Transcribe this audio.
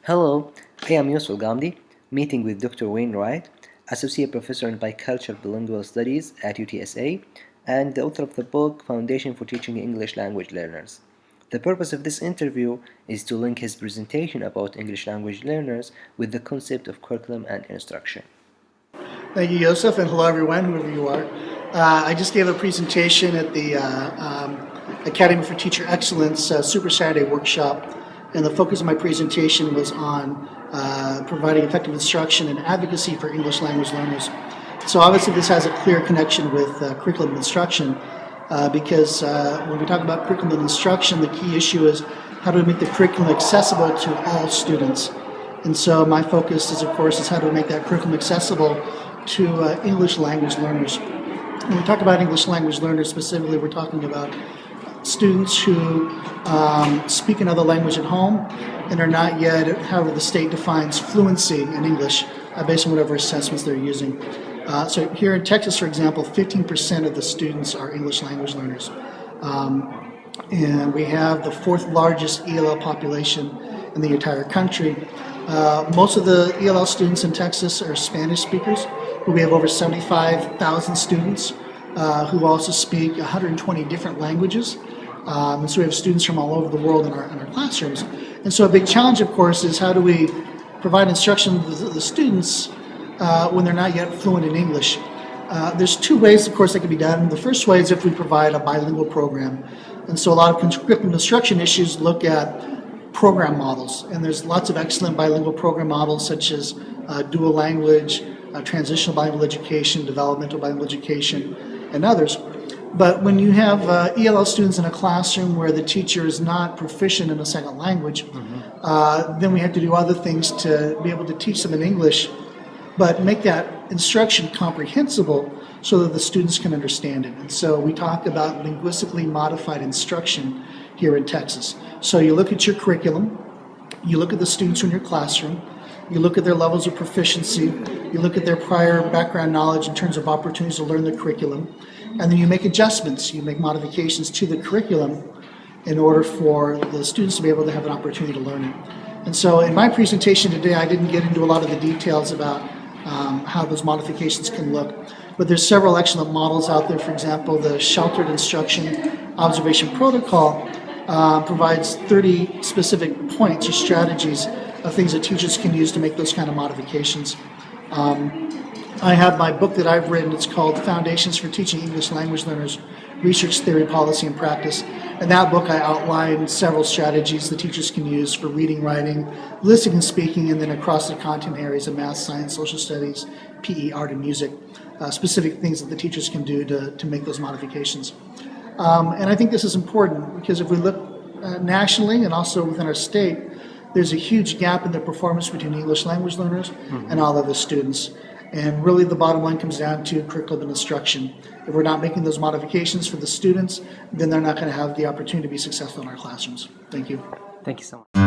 Hello, I am Yusuf Gamdi, meeting with Dr. Wainwright, Associate Professor in Bicultural Bilingual Studies at UTSA, and the author of the book Foundation for Teaching English Language Learners. The purpose of this interview is to link his presentation about English language learners with the concept of curriculum and instruction. Thank you, Yosef, and hello, everyone, whoever you are. I just gave a presentation at the Academy for Teacher Excellence Super Saturday workshop, and the focus of my presentation was on providing effective instruction and advocacy for English language learners. So obviously this has a clear connection with curriculum instruction because when we talk about curriculum instruction, the key issue is how do we make the curriculum accessible to all students. And so my focus is, of course, is how do we make that curriculum accessible to English language learners. When we talk about English language learners specifically, we're talking about students who speak another language at home and are not yet, however the state defines fluency in English based on whatever assessments they're using. So here in Texas, for example, 15% of the students are English language learners. And we have the fourth largest ELL population in the entire country. Most of the ELL students in Texas are Spanish speakers, but we have over 75,000 students who also speak 120 different languages. And so we have students from all over the world in our classrooms. And so a big challenge, of course, is how do we provide instruction to the students when they're not yet fluent in English. There's two ways, of course, that can be done. The first way is if we provide a bilingual program. And so a lot of curriculum instruction issues look at program models. And there's lots of excellent bilingual program models such as dual language, transitional bilingual education, developmental bilingual education, and others. But when you have ELL students in a classroom where the teacher is not proficient in a second language, then we have to do other things to be able to teach them in English, but make that instruction comprehensible so that the students can understand it. And so we talk about linguistically modified instruction here in Texas. So you look at your curriculum, you look at the students in your classroom, you look at their levels of proficiency, you look at their prior background knowledge in terms of opportunities to learn the curriculum, and then you make adjustments, you make modifications to the curriculum in order for the students to be able to have an opportunity to learn it. And so in my presentation today, I didn't get into a lot of the details about how those modifications can look, but there's several excellent models out there. For example, the Sheltered Instruction Observation Protocol provides 30 specific points or strategies of things that teachers can use to make those kind of modifications. I have my book that I've written. It's called Foundations for Teaching English Language Learners, Research, Theory, Policy, and Practice. In that book, I outline several strategies that teachers can use for reading, writing, listening, and speaking, and then across the content areas of math, science, social studies, PE, art, and music, specific things that the teachers can do to make those modifications. And I think this is important because if we look nationally and also within our state, there's a huge gap in the performance between English language learners and all other students. And really the bottom line comes down to curriculum and instruction. If we're not making those modifications for the students, then they're not going to have the opportunity to be successful in our classrooms. Thank you. Thank you so much.